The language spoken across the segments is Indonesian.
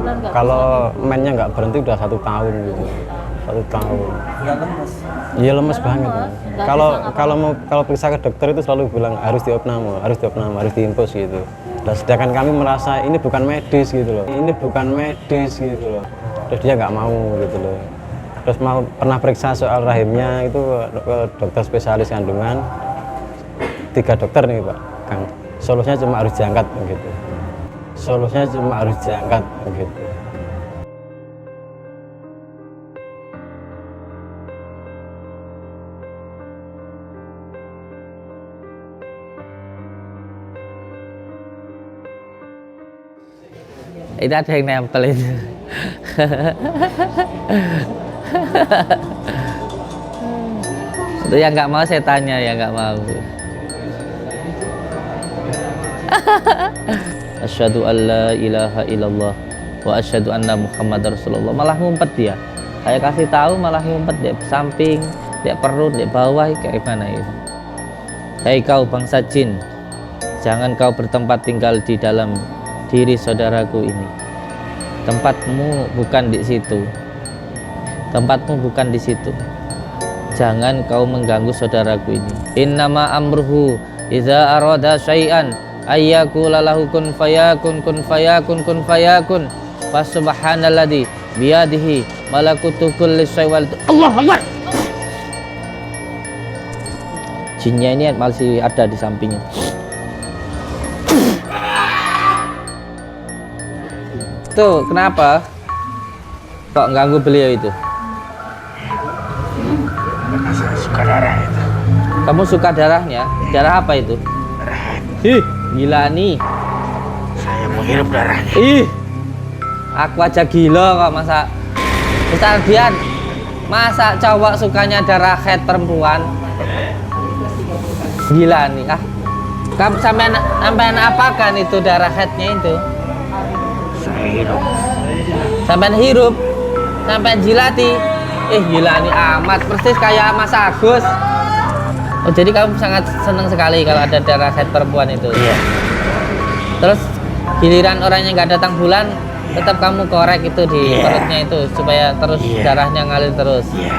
bulan nggak Kalau bisa. mainnya nggak berhenti udah 1 tahun gitu. 1 tahun. Nggak lemes. Iya lemes banget. Lemes, nggak Kalau bisa ngapa-ngapa. kalau periksa ke dokter itu selalu bilang harus diopname, harus diinfus gitu. Dan sedangkan kami merasa ini bukan medis gitu loh. Ini bukan medis gitu loh. Terus dia nggak mau gitu loh. Terus pernah periksa soal rahimnya itu ke dokter spesialis kandungan. 3 dokter nih Pak Kang. Solusinya cuma harus diangkat gitu. Solusinya cuma harus diangkat gitu. Itu ada yang nempel itu. Itu yang nggak mau saya tanya, ya nggak mau. Asyhadu an la ilaha illallah wa asyhadu anna Muhammadar Rasulullah. Malah ngumpet dia. Saya kasih tahu malah ngumpet dia samping, dia perut, dia bawah, kayak gimana itu. Hei kau bangsa jin, jangan kau bertempat tinggal di dalam diri saudaraku ini. Tempatmu bukan di situ. Tempatmu bukan di situ. Jangan kau mengganggu saudaraku ini. Innama amruhu idza arada syai'an ayyakula lahu kun fayakun kun fayakun kun fayakun. Fasubhanalladzi biyadihi malakutu kulli syai' wal Allahu Akbar. Jinnya ini masih ada di sampingnya. Tuh, kenapa kok ganggu beliau itu? Saya suka darah itu. Kamu suka darahnya? Darah apa itu? Ih, gila nih. Saya mau hirup darahnya. Ih, aku aja gila kok masa. Ustaz Dian, masa cowok sukanya darah head perempuan? Gila nih, ah. Kamu sampean apakan itu darah headnya itu? Saya hirup. Sampean hirup, sampean jilati. Gila nih amat, persis kayak Mas Agus. Oh, jadi kamu sangat senang sekali kalau ada darah head perempuan itu? Iya. Terus giliran orang yang nggak datang bulan, tetap kamu korek itu di perutnya itu supaya terus darahnya ngalir terus. Iya.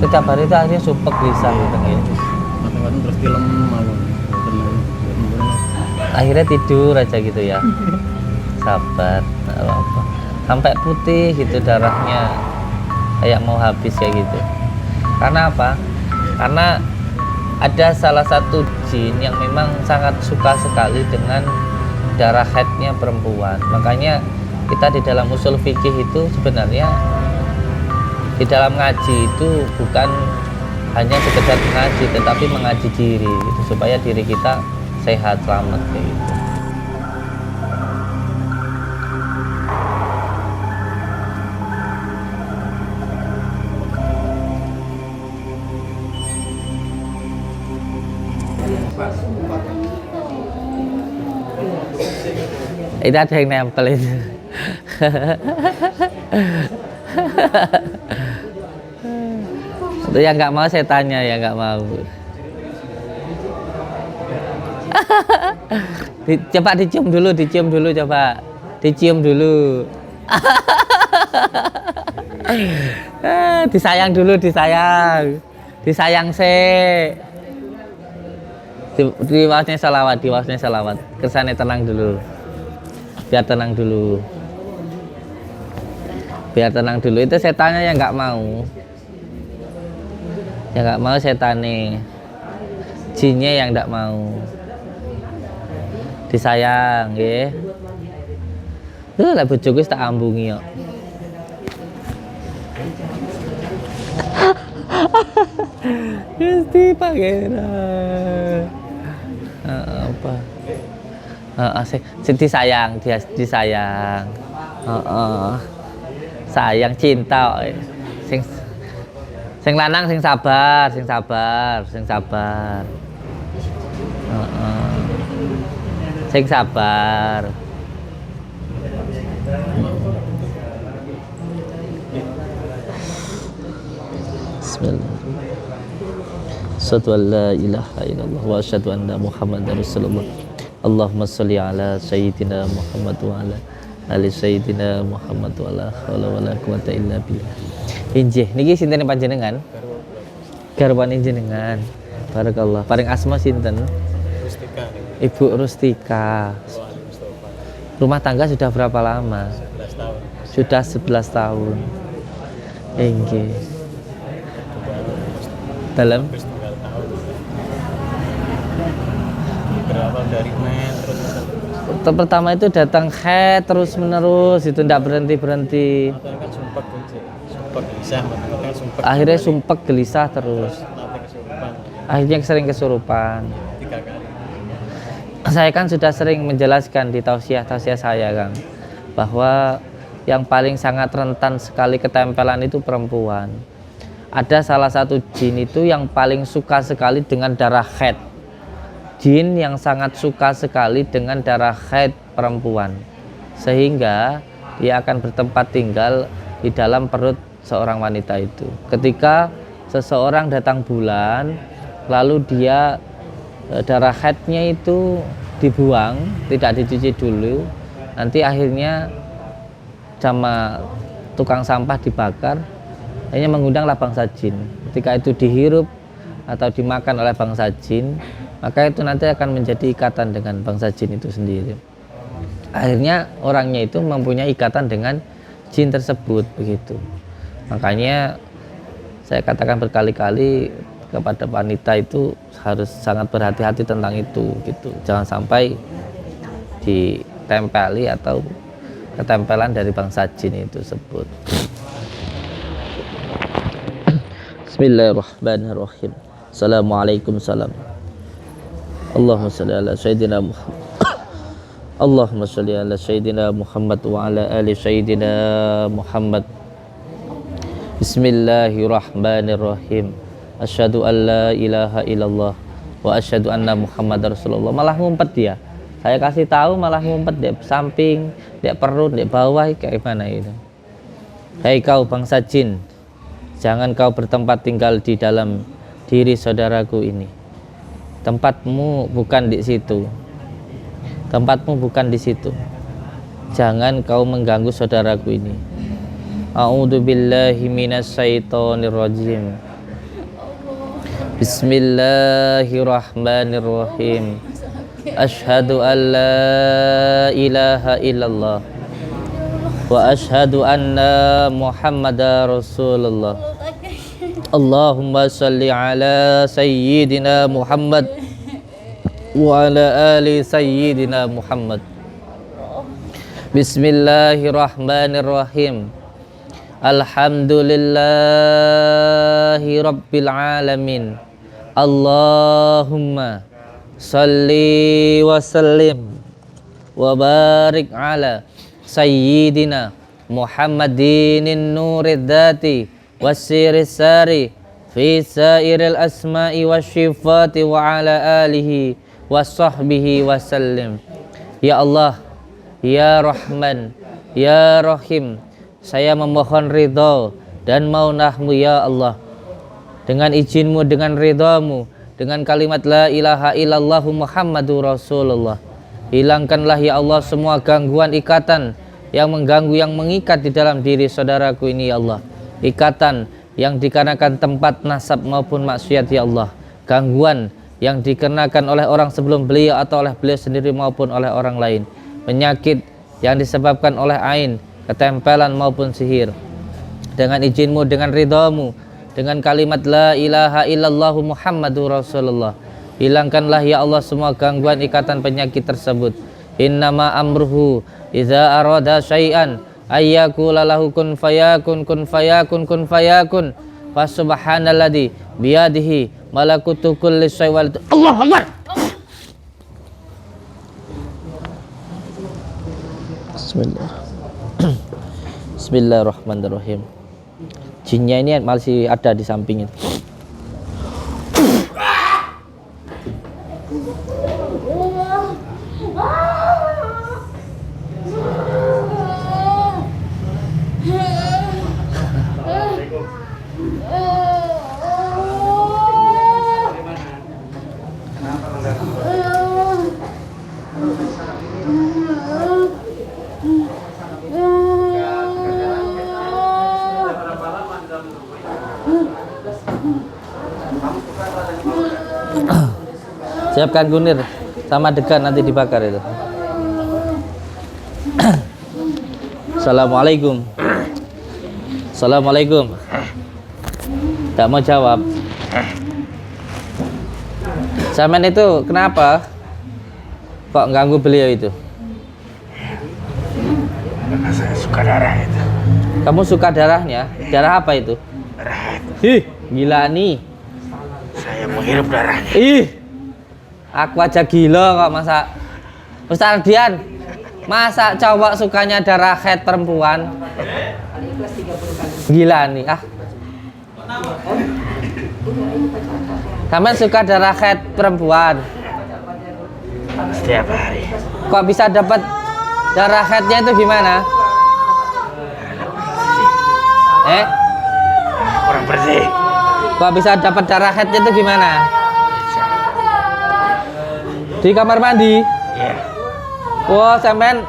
Setiap hari itu akhirnya supek gelisah gitu. Kadang-kadang terus film aku. Akhirnya tidur aja gitu ya. Sabar, nggak apa-apa. Sampai putih gitu darahnya, kayak mau habis kayak gitu. Karena apa? Karena ada salah satu jin yang memang sangat suka sekali dengan darah haidnya perempuan. Makanya kita di dalam usul fikih itu sebenarnya di dalam ngaji itu bukan hanya sekedar mengaji, tetapi mengaji diri gitu, supaya diri kita sehat, selamat kayak gitu. Itu ada yang nempel itu. Itu yang nggak mau saya tanya, ya nggak mau. Coba dicium dulu coba. Dicium dulu. Disayang dulu, disayang. Disayang sih. Diwasnya salawat, kesannya tenang dulu. Biar tenang dulu. Itu setannya yang nggak mau. Yang nggak mau setannya. Jinnya yang nggak mau. Disayang, ya. Tuh lah bojoku wis tak ambungi kok. Gusti Pangeran. Apa? Disayang, disayang. Sayang, cinta. Sing lanang sing sabar. Sing sabar. Bismillah. Asyhadu an la ilaha illallah wa asyhadu anna Muhammadar Rasulullah. Allahumma sholli ala sayyidina Muhammad wa ala ali sayyidina Muhammad wa la haula wala quwata illa billah. Injih niki sinten panjenengan? Garwane jenengan. Barakallah. Paring asma sinten? Rustika Ibu Rustika. Rumah tangga sudah berapa lama? 11 tahun. Sudah 11 tahun. Inggih. Dalam Tinggal tahun. Berawal dari men pertama itu datang head terus menerus itu tidak berhenti. Matanya kan sumpek kunci. Sumpek gelisah, matanya sumpek. Akhirnya sumpek gelisah terus. Nanti kesurupan Akhirnya sering kesurupan. 3 kali. Saya kan sudah sering menjelaskan di tausiah saya Kang, bahwa yang paling sangat rentan sekali ketempelan itu perempuan. Ada salah satu jin itu yang paling suka sekali dengan darah haid. Jin yang sangat suka sekali dengan darah haid perempuan, sehingga dia akan bertempat tinggal di dalam perut seorang wanita itu. Ketika seseorang datang bulan, lalu dia darah haidnya itu dibuang, tidak dicuci dulu, nanti akhirnya sama tukang sampah dibakar, hanya mengundanglah bangsa jin. Ketika itu dihirup atau dimakan oleh bangsa jin, maka itu nanti akan menjadi ikatan dengan bangsa jin itu sendiri. Akhirnya orangnya itu mempunyai ikatan dengan jin tersebut begitu. Makanya saya katakan berkali-kali kepada wanita itu harus sangat berhati-hati tentang itu gitu. Jangan sampai ditempeli atau ketempelan dari bangsa jin itu tersebut. Bismillahirrahmanirrahim. Assalamualaikum salam. Allahumma shalli ala sayyidina Muhammad. Allahumma shalli ala sayyidina Muhammad wa ala ali sayyidina Muhammad. Bismillahirrahmanirrahim. Asyhadu an la ilaha illallah wa asyhadu anna Muhammadar Rasulullah. Malah ngumpet dia. Saya kasih tahu malah ngumpet di samping, di perut, di bawah, kayak mana itu. Hei kau bangsa jin, jangan kau bertempat tinggal di dalam diri saudaraku ini. Tempatmu bukan di situ. Tempatmu bukan di situ. Jangan kau mengganggu saudaraku ini. A'udzu billahi minasyaitonir rajim. Bismillahirrahmanirrahim. Asyhadu an la ilaha illallah wa asyhadu anna Muhammadar Rasulullah. Allahumma salli ala sayyidina Muhammad wa ala ali sayyidina Muhammad. Bismillahirrahmanirrahim. Alhamdulillahi rabbil alamin. Allahumma salli wa sallim wa barik ala sayyidina Muhammadinin nurid dhati wasiris sari fi sairil asma'i wasyifati wa ala alihi wa sahbihi wa sallim. Ya Allah, Ya Rahman, Ya Rahim, saya memohon ridho dan maunahmu ya Allah. Dengan izinmu, dengan ridhamu, dengan kalimat la ilaha illallah Muhammadur Rasulullah, hilangkanlah ya Allah semua gangguan ikatan yang mengganggu, yang mengikat di dalam diri saudaraku ini ya Allah. Ikatan yang dikarenakan tempat nasab maupun maksiat ya Allah. Gangguan yang dikenakan oleh orang sebelum beliau atau oleh beliau sendiri maupun oleh orang lain. Penyakit yang disebabkan oleh ain, ketempelan maupun sihir. Dengan izinmu, dengan ridhamu, dengan kalimat la ilaha illallah Muhammadur Rasulullah, hilangkanlah ya Allah semua gangguan ikatan penyakit tersebut. Innama amruhu idza arada syai'an ayyakula lahu kun fayakun kun fayakun kun fayakun. Fa subhanalladzi biyadihi malakutu kulli syai' wal Allahu Akbar. Bismillah. Bismillahirrahmanirrahim. Jinnya ini masih ada di samping itu. Siapkan kunir sama degan nanti dibakar itu. Assalamualaikum. Assalamualaikum. Tak mau jawab. Samen itu kenapa kok ganggu beliau itu? Karena saya suka darah itu. Kamu suka darahnya? Darah apa itu? Darah itu. Ih, gila nih. Saya menghirup darahnya. Ih, aku aja gila kok masa. Ustaz Ardian, masa cowok sukanya darah head perempuan? Gila nih, ah. Kamu suka darah head perempuan? Setiap hari. Kok bisa dapat darah headnya itu gimana? Kurang bersih. Kok bisa dapat darah headnya itu gimana? Di kamar mandi? Iya. Wah, sampean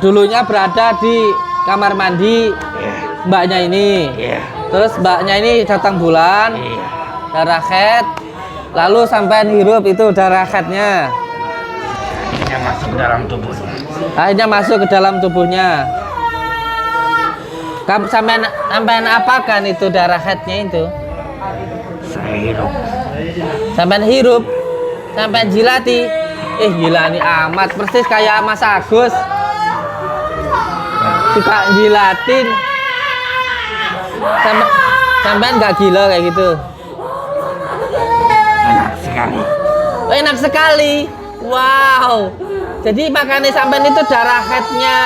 dulunya berada di kamar mandi Iya. mbaknya ini. Iya. Terus mbaknya ini datang bulan, Iya. darah head, lalu sampean hirup itu darah headnya. Yang masuk ke dalam tubuhnya. Akhirnya masuk ke dalam tubuhnya. Sampean apakan itu darah headnya itu? Saya hidup. Sampean hirup, sampean jilati. Gila nih amat, persis kayak Mas Agus. Suka jilatin. Sampean nggak gila kayak gitu? Enak sekali. Oh, enak sekali. Wow. Jadi makannya sampean itu darah headnya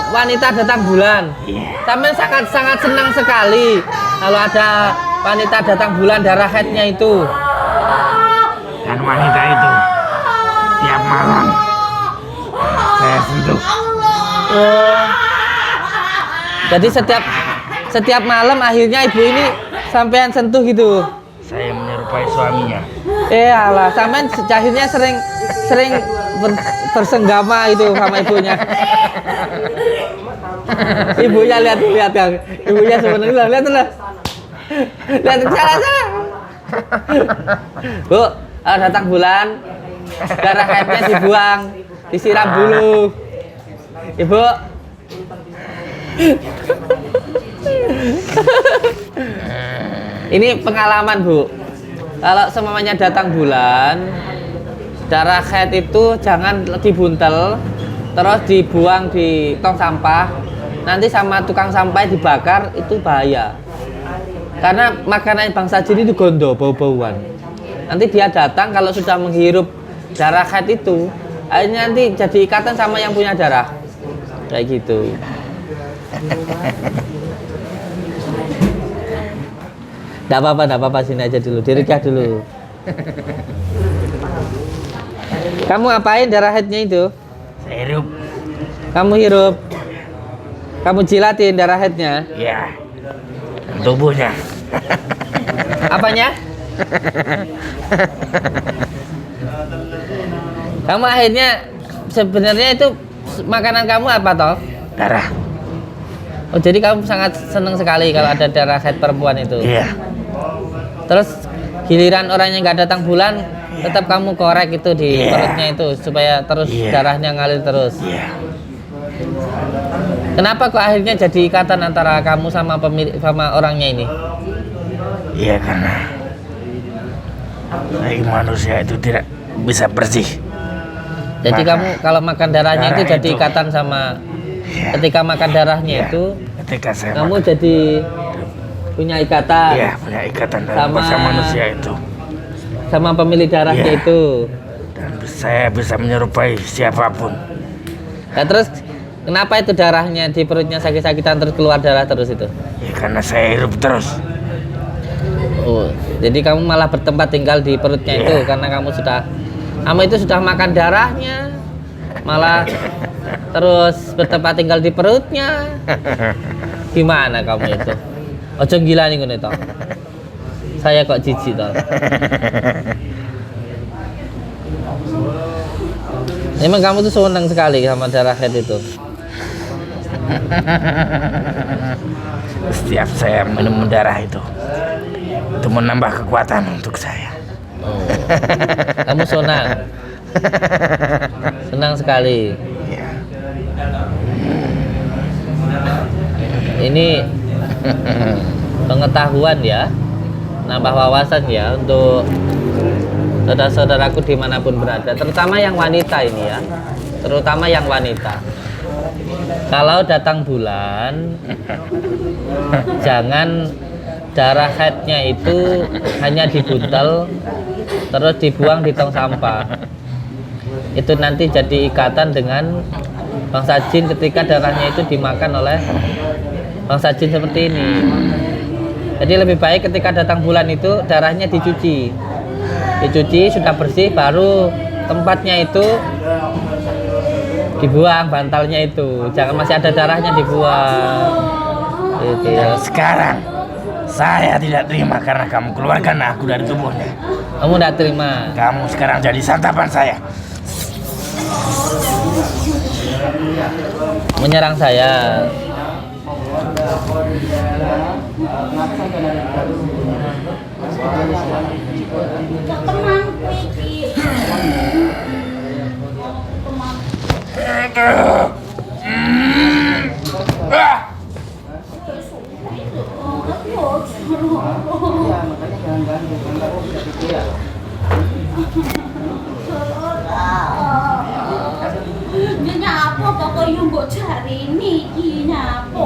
wanita datang bulan. Iya. Sampean sangat senang sekali kalau ada wanita datang bulan darah headnya itu. Dan wanita itu tiap malam saya sentuh. Jadi setiap malam akhirnya ibu ini sampean sentuh gitu. Saya menyerupai suaminya. Alah, sampean akhirnya sering bersenggama itu sama ibunya. Ibunya lihat kan. Ibunya sebenarnya lihat sana. Bu, kalau datang bulan darah headnya dibuang, disiram dulu. Ibu. Ini pengalaman, Bu. Kalau semuanya datang bulan, darah head itu jangan dibuntel, terus dibuang di tong sampah. Nanti sama tukang sampah dibakar, itu bahaya. Karena makanan bangsa jin itu gondo, bau-bauan. Nanti dia datang kalau sudah menghirup darah head itu, akhirnya nanti jadi ikatan sama yang punya darah. Kayak gitu. Nggak apa-apa, sini aja dulu, dirikah dulu. Kamu ngapain darah headnya itu? Saya hirup. Kamu hirup. Kamu jilatin darah headnya. Iya. Dan tubuhnya. Apanya? Kamu akhirnya sebenarnya itu makanan kamu apa toh? Darah. Oh, jadi kamu sangat senang sekali kalau ada darah head perempuan itu. Iya. Terus giliran orangnya nggak datang bulan, tetap kamu korek itu di perutnya itu supaya terus darahnya ngalir terus. Iya. Kenapa kok akhirnya jadi ikatan antara kamu sama sama orangnya ini? Iya, karena saya manusia itu tidak bisa bersih. Jadi kamu kalau makan darahnya itu jadi ikatan sama. Ketika makan darahnya itu, ketika saya kamu jadi punya ikatan. Iya, punya ikatan sama manusia itu. Sama pemilik darahnya itu. Dan saya bisa menyerupai siapapun. Nah, terus kenapa itu darahnya di perutnya sakit-sakitan terus keluar darah terus itu? Ya, karena saya hirup terus. Oh, jadi kamu malah bertempat tinggal di perutnya itu karena kamu itu sudah makan darahnya, malah terus bertempat tinggal di perutnya. Gimana kamu itu? Ojo gila nih ngono toh. Saya kok jijik toh. Emang kamu tuh senang sekali sama darah head itu. Setiap saya minum darah itu menambah kekuatan untuk saya. Oh. Kamu senang? Senang sekali. Iya. Ini pengetahuan ya, nambah wawasan ya untuk saudara-saudaraku dimanapun berada, terutama yang wanita ini ya, terutama yang wanita. Kalau datang bulan, jangan darah haidnya itu hanya dibuntel terus dibuang di tong sampah. Itu nanti jadi ikatan dengan bangsa jin ketika darahnya itu dimakan oleh bangsa jin seperti ini. Jadi lebih baik ketika datang bulan itu darahnya dicuci sudah bersih, baru tempatnya itu dibuang, bantalnya itu jangan masih ada darahnya dibuang gitu ya. Dan sekarang saya tidak terima karena kamu keluarkan aku dari tubuhnya. Kamu tidak terima? Kamu sekarang jadi santapan saya. Menyerang saya. Nyapa kok yo mbok cari niki nyapa.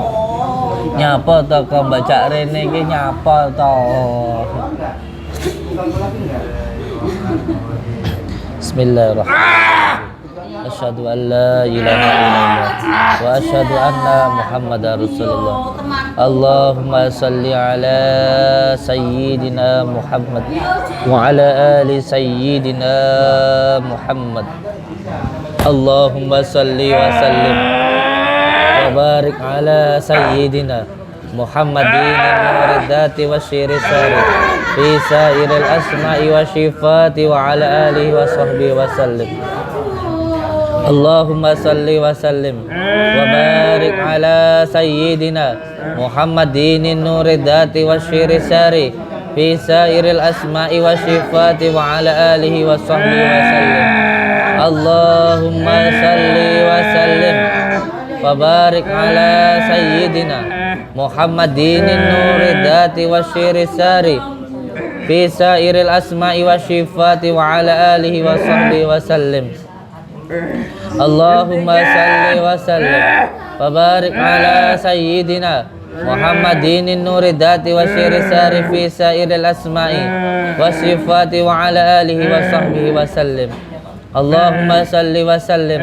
Nyapa to kok baca rene iki nyapa to. Bismillahirrahmanirrahim. Asyhadu an la ilaha illallah wa asyhadu anna Muhammadar Rasulullah. Allahumma salli ala sayyidina Muhammad wa ala ali sayyidina Muhammad. Allahumma salli wa sallim wa barik ala sayyidina Muhammadin al-muridati wa syirisari fi sairil asma'i wa syifati wa ala alihi wa sahbihi wa sallim. Allahumma salli wa sallim wa barik ala sayyidina Muhammadin al-muridati wa syirisari fi sairil asma'i wa syifati wa ala alihi wa sahbihi wa sallim. Allahumma salli wa sallim wa barik ala sayyidina Muhammadin nuridati wa syirisari fi sairil asma'i wa syifati wa ala alihi wa sahbihi wa sallim. Allahumma salli wa sallim wa barik ala sayyidina Muhammadin nuridati wa syirisari fi sairil asma'i wa syifati wa ala alihi wa sahbihi wa sallim. Allahumma salli wa sallim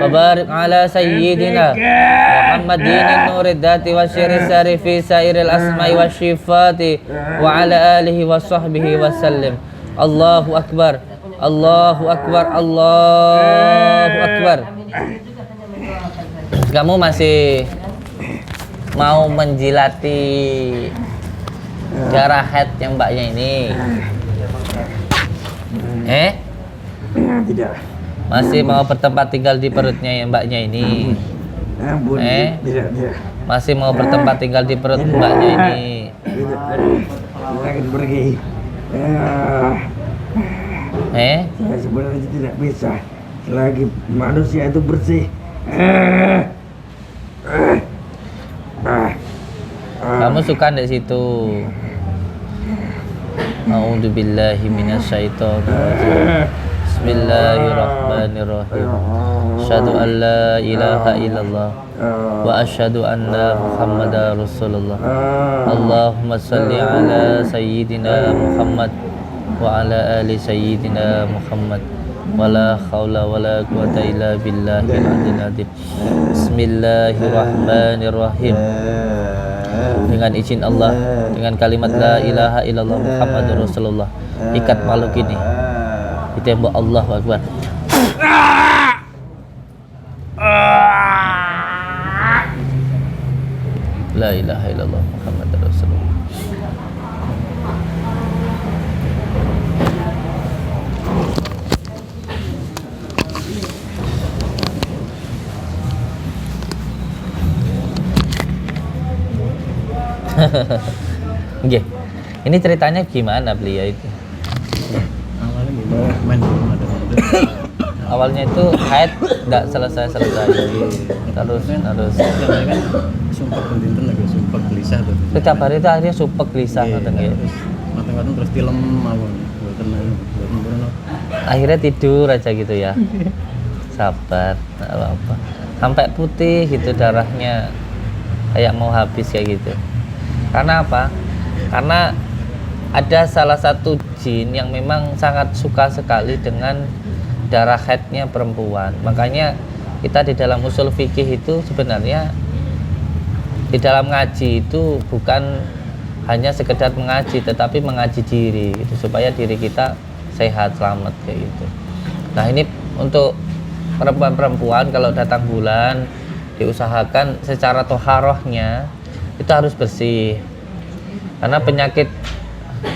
wa barik ala sayyidina Muhammadin nuridati wa syirisari fi sairil asma'i wa syifati wa ala alihi wa sahbihi wa sallim. Allahu akbar, Allahu akbar, Allahu akbar. Kamu masih mau menjilati darah haid yang mbaknya ini? Tidak. Masih mau bertempat tinggal di perutnya yang mbaknya ini? Ampun. Tidak. Masih mau bertempat tinggal di perut mbaknya ini? Tidak. Saya akan pergi. Saya sebenarnya tidak bisa selagi manusia itu bersih. Kamu suka di situ? A'udzubillahi minasyaitonir rajim. Bismillahirrahmanirrahim. Asyhadu an la ilaha illallah wa asyhadu anna Muhammadar Rasulullah. Allahumma salli ala sayyidina Muhammad wa ala ali sayyidina Muhammad. Wala haula wala quwata illa billahil aliyyil azim. Bismillahirrahmanirrahim. Dengan izin Allah, dengan kalimat la ilaha illallah Muhammadur Rasulullah, ikat makhluk ini ditembak. Allahu akbar. La ilaha illallah Muhammadur Rasulullah. Oke. Ini ceritanya gimana beliau itu? main belum ada. Awalnya itu haid nggak selesai terus Yang lain kan sumpah pentinten lagi sumpah gelisah tuh. setiap hari itu akhirnya supek gelisah Iya, ngoten nggih. terus matang-matang terus tilem mawon. Mboten mboten. Akhirnya tidur aja gitu ya. Sabar, nggak apa-apa. Sampai putih gitu darahnya kayak mau habis kayak gitu. Karena apa? Karena ada salah satu jin yang memang sangat suka sekali dengan darah haidnya perempuan. Makanya kita di dalam usul fikih itu sebenarnya di dalam ngaji itu bukan hanya sekedar mengaji, tetapi mengaji diri gitu, supaya diri kita sehat selamat kayak gitu. Nah ini untuk perempuan-perempuan kalau datang bulan diusahakan secara toharohnya itu harus bersih, karena penyakit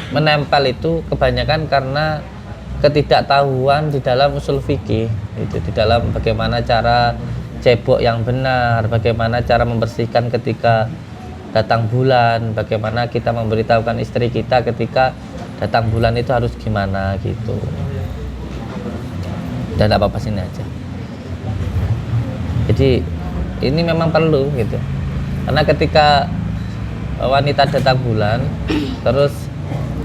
menempel itu kebanyakan karena ketidaktahuan di dalam usul fikih itu, di dalam bagaimana cara cebok yang benar, bagaimana cara membersihkan ketika datang bulan, bagaimana kita memberitahukan istri kita ketika datang bulan itu harus gimana gitu. Dan apa-apa sini aja. Jadi ini memang perlu gitu, karena ketika wanita datang bulan terus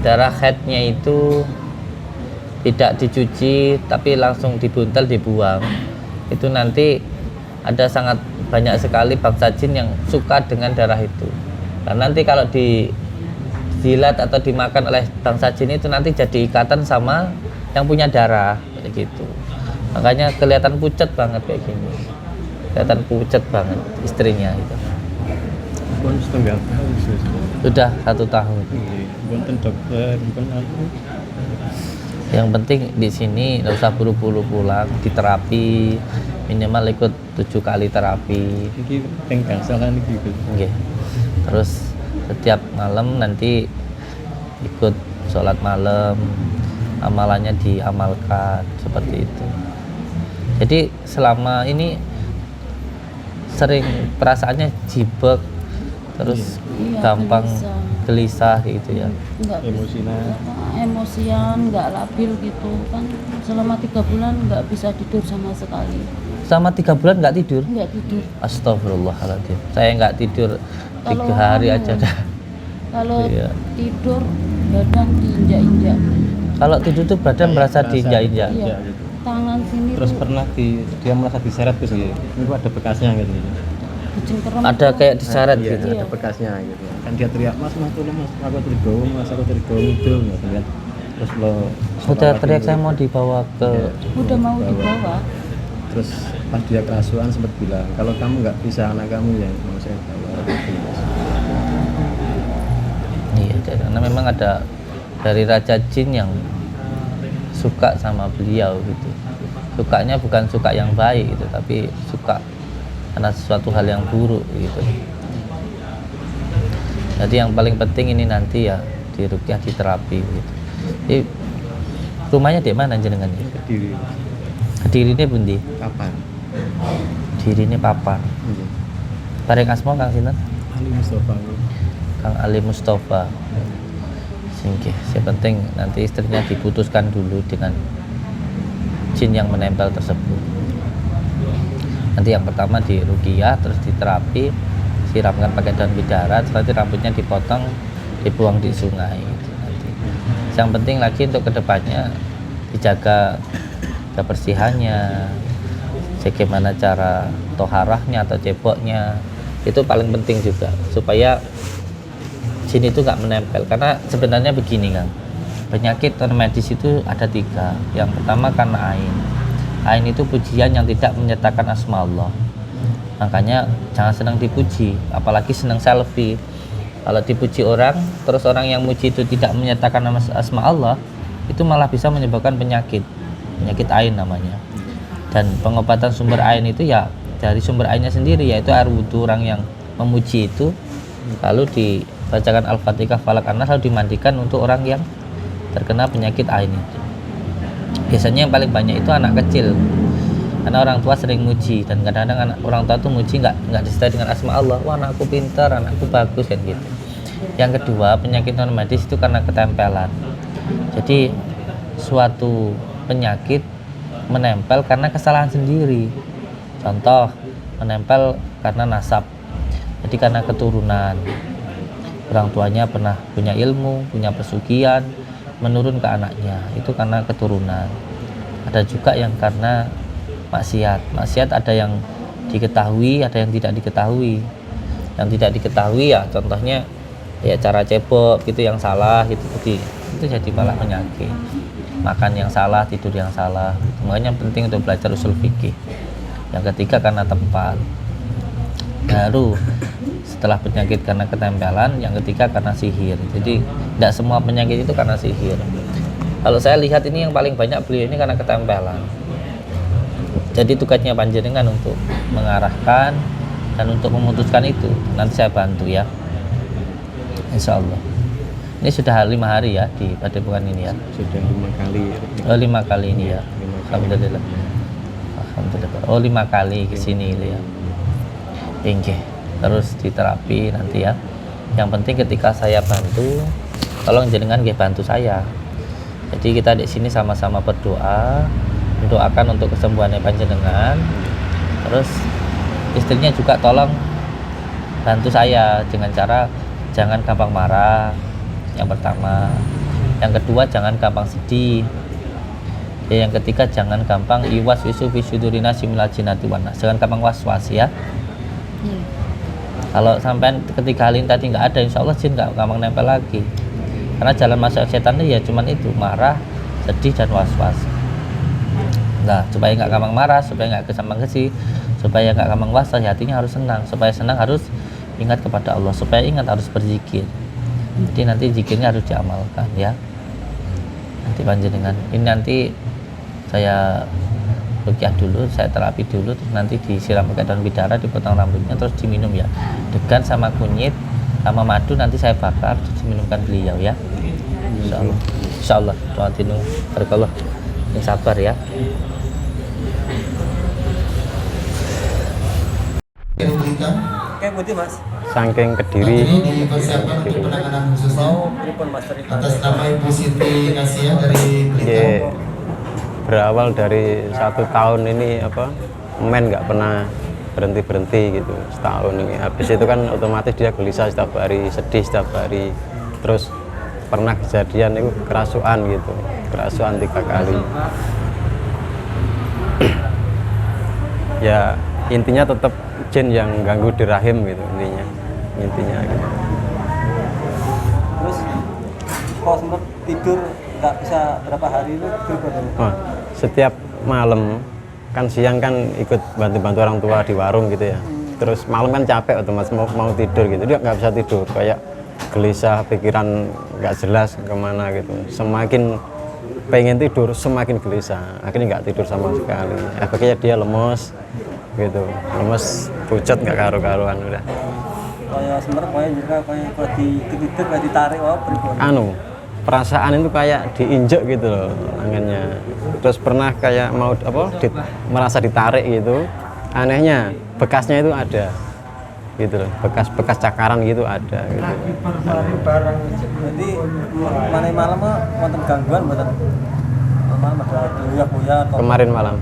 darah haidnya itu tidak dicuci tapi langsung dibuntel dibuang, itu nanti ada sangat banyak sekali bangsa jin yang suka dengan darah itu. Dan nanti kalau dijilat atau dimakan oleh bangsa jin itu nanti jadi ikatan sama yang punya darah kayak gitu. Makanya kelihatan pucat banget kayak gini, kelihatan pucat banget istrinya itu. Pun setengah tahun Sudah 1 tahun. Bukan dokter, bukan aku. Yang penting di sini nggak usah buru-buru pulang, diterapi minimal ikut 7 kali terapi. Iki tenggang salah iki. Nggih. Terus setiap malam nanti ikut sholat malam, amalannya diamalkan seperti itu. Jadi selama ini sering perasaannya jibek, terus Iya, gampang gelisah gitu ya. nggak Emosinya. emosian, nggak labil gitu kan. Selama 3 bulan nggak bisa tidur sama sekali. Selama 3 bulan nggak tidur? Nggak tidur. Astagfirullahaladzim. Saya nggak tidur 3 Kalau hari kamu- aja dah. Kalau Iya. tidur badan diinjak-injak. Kalau tidur tuh badan merasa Merasa diinjak-injak. Iya. gitu. Tangan sini Terus tuh pernah dia merasa diseret terus gitu. Itu ada bekasnya gitu. kucing kerem. Ada tuh. kayak diseret Iya, gitu. Iya. ada bekasnya gitu. Kan dia teriak, "Mas, tolong Mas, aku tergolong, Mas, aku tergolong itu." Gitu kan. Terus lo Sudah teriak saya mau dibawa ke Udah mau dibawa. Terus pas dia kerasuan sempat bilang, "Kalau kamu nggak bisa anak kamu ya mau saya bawa." Iya, karena memang ada dari Raja Jin yang suka sama beliau gitu. Sukanya bukan suka yang baik gitu, tapi suka karena sesuatu hal yang buruk gitu. Jadi yang paling penting ini nanti ya di rukyah, di terapi gitu. Jadi rumahnya di mana jenengan? Kediri. Kediri ini bundi. Kapan? Kediri ini papan. Iya. Bareng asma Kang sinten? Ali Mustafa. Kang Ali Mustafa. Singkih. Yang penting nanti istrinya diputuskan dulu dengan jin yang menempel tersebut. Nanti yang pertama di ruqyah, terus di terapi, siramkan pakai daun bidara, terus nanti rambutnya dipotong, dibuang di sungai gitu nanti. Yang penting lagi untuk kedepannya dijaga kebersihannya, bagaimana cara toharahnya atau ceboknya, itu paling penting juga supaya jin itu nggak menempel. Karena sebenarnya begini Kang, penyakit non medis itu ada 3. Yang pertama karena ain. Ain itu pujian yang tidak menyertakan asma Allah. Makanya jangan senang dipuji, apalagi senang selfie. Kalau dipuji orang, terus orang yang muji itu tidak menyertakan asma Allah, itu malah bisa menyebabkan penyakit ain namanya. Dan pengobatan sumber ain itu ya dari sumber ainnya sendiri, yaitu air wudhu. Orang yang memuji itu lalu dibacakan Al-Fatihah, Falak, An-Nas, lalu dimandikan untuk orang yang terkena penyakit ain itu. Biasanya yang paling banyak itu anak kecil, karena orang tua sering muji, dan kadang-kadang orang tua tuh muji nggak disertai dengan asma Allah. Wah, anakku pintar, anakku bagus kan gitu. Yang kedua, penyakit non medis itu karena ketempelan. Jadi suatu penyakit menempel karena kesalahan sendiri. Contoh, menempel karena nasab, jadi karena keturunan. Orang tuanya pernah punya ilmu, punya pesugihan, menurun ke anaknya, itu karena keturunan. Ada juga yang karena maksiat. Maksiat ada yang diketahui, ada yang tidak diketahui. Yang tidak diketahui ya contohnya ya cara cebok gitu yang salah gitu, itu jadi malah penyakit. Makan yang salah, tidur yang salah. Makanya penting untuk belajar usul fikih. Yang ketiga karena tempat. Baru setelah penyakit karena ketempelan, yang ketiga karena sihir. Jadi tidak semua penyakit itu karena sihir. Kalau saya lihat ini yang paling banyak beliau ini karena ketempelan. Jadi tugasnya panjenengan untuk mengarahkan dan untuk memutuskan itu. Nanti saya bantu ya, insya Allah. Ini sudah 5 hari ya di Padepokan ini ya. Sudah 5 kali. Oh 5 kali ini ya. Alhamdulillah. Alhamdulillah. Oh 5 kali ke sini itu ya. Oke. Terus diterapi nanti ya. Yang penting ketika saya bantu, tolong jenengan nggih bantu saya. Jadi kita di sini sama-sama berdoa, mendoakan untuk kesembuhannya panjenengan. Terus istrinya juga tolong bantu saya dengan cara jangan gampang marah. Yang pertama, yang kedua jangan gampang sedih. Ya, yang ketiga jangan gampang iwas wisu fisudurina similal jinati wanas. Jangan gampang was-was ya. Kalau sampai ketiga hal ini tadi nggak ada, insya Allah jin nggak gampang nempel lagi. Karena jalan masuk setan itu ya cuman itu, marah, sedih dan was-was. Nah, supaya nggak gampang marah, supaya nggak gampang kesih, supaya nggak gampang was-was, hatinya harus senang. Supaya senang harus ingat kepada Allah, supaya ingat harus berzikir. Jadi nanti zikirnya harus diamalkan ya. Nanti panjenengan ini nanti saya rukyah dulu, saya terapi dulu, terus nanti disiram pakai daun bidara, dipotong rambutnya, terus diminum ya. Degan sama kunyit sama madu nanti saya bakar, terus diminumkan beliau ya. Insyaallah. Insyaallah. Tuatinu barakallah. Yang sabar ya. Kayak putih mas. Saking Kediri. Ini dipersiapkan untuk penanganan khususnya. Atas nama Ibu Siti Kasia dari Nggih, berawal dari 1 tahun ini men nggak pernah berhenti gitu setahun ini. Habis itu kan otomatis dia gelisah setiap hari, sedih setiap hari. Terus pernah kejadian itu kerasukan gitu, kerasukan 3 kali. Ya intinya tetap jin yang ganggu di rahim gitu intinya gitu. Terus kalau sempat tidur nggak bisa berapa hari itu Oh, setiap malam kan siang kan ikut bantu-bantu orang tua di warung gitu ya. Terus malam kan capek otomatis mau tidur gitu, dia nggak bisa tidur, kayak gelisah, pikiran nggak jelas kemana gitu. Semakin pengen tidur semakin gelisah, akhirnya nggak tidur sama sekali. Akhirnya dia lemes gitu, lemes, pucat, nggak karu-karuan udah. kayak sebenarnya kayak juga kayak tidur kayak ditarik Perasaan itu kayak diinjek gitu loh tangannya. Terus pernah kayak mau merasa ditarik gitu. Anehnya bekasnya itu ada gitu loh, bekas cakaran gitu ada gitu. Jadi mana malam mah wonten gangguan mboten? Malam ada buya atau Kemarin malam.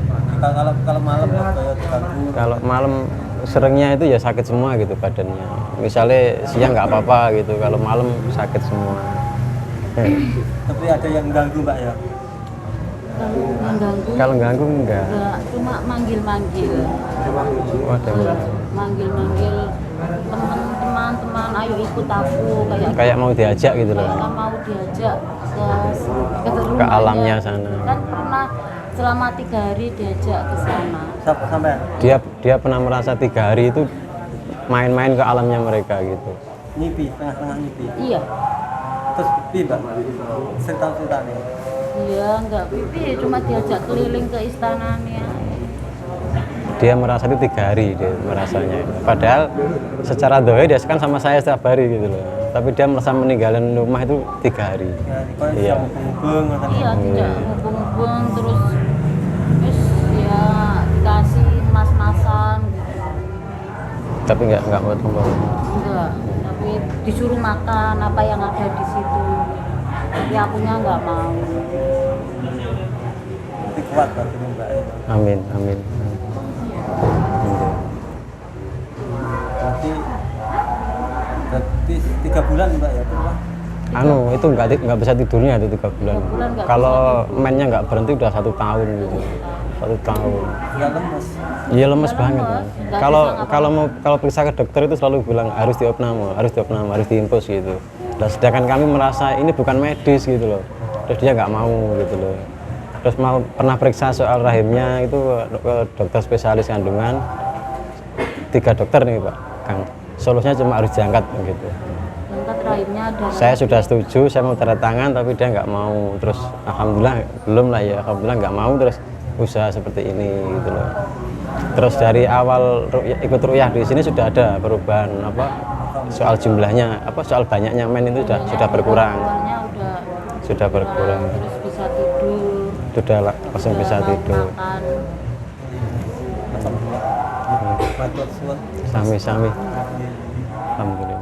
Kalau malam kayak diganggu. Kalau malam seringnya itu ya sakit semua gitu badannya. Misalnya siang nggak apa-apa gitu, kalau malam sakit semua. Tapi ada yang ganggu mbak ya? Kalau mengganggu Kalau ganggu enggak. cuma manggil-manggil. Oh, ada yang ganggu. Manggil-manggil teman-teman, ayo ikut aku Kayak mau diajak gitu loh. Kayak mau diajak ke rumahnya. Ke alamnya sana. Kan pernah selama 3 hari diajak ke sana. Sampai Dia pernah merasa 3 hari itu main-main ke alamnya mereka gitu. nyipi, tengah-tengah nyipi. Iya. Terus pipi mbak, cerita nih. Iya, enggak pipi, cuma diajak keliling ke istananya. Dia merasa itu 3 hari dia merasanya. Padahal secara doa dia kan sama saya setiap hari gitu loh. Tapi dia merasa meninggalkan rumah itu 3 hari. Ya, kau Iya. hubung-hubung Iya, tidak hubung-hubung terus ya dikasih mas-masan gitu. Tapi nggak mau tunggu. Enggak, tapi disuruh makan apa yang ada di situ. Tapi akunya nggak mau. Tapi kuat berarti Mbak. Amin, amin. Berarti 3 bulan Mbak ya Pak? Anu itu nggak bisa tidurnya itu 3 bulan. 3 bulan nggak Kalau mainnya nggak berhenti udah 1 tahun gitu. 1 tahun. Nggak lemes. Iya lemes banget. lemes, nggak Kalau bisa kalau periksa ke dokter itu selalu bilang harus diopname, harus diinfus gitu. Nah, sedangkan kami merasa ini bukan medis gitu loh. Terus dia nggak mau gitu loh. Terus mau pernah periksa soal rahimnya itu ke dokter spesialis kandungan. 3 dokter nih Pak Kang. Solusinya cuma harus diangkat gitu. Angkat rahimnya ada. Saya sudah setuju, saya mau tanda tangan tapi dia nggak mau. Terus alhamdulillah belum lah ya, alhamdulillah nggak mau terus usaha seperti ini gitu loh. Terus dari awal ikut rukyah di sini sudah ada perubahan apa soal jumlahnya, apa soal banyaknya men itu sudah berkurang. Keluarnya Sudah berkurang. terus bisa tidur. Sudah langsung bisa mau tidur. makan. Alhamdulillah. Matur suwun. Sami-sami. Alhamdulillah.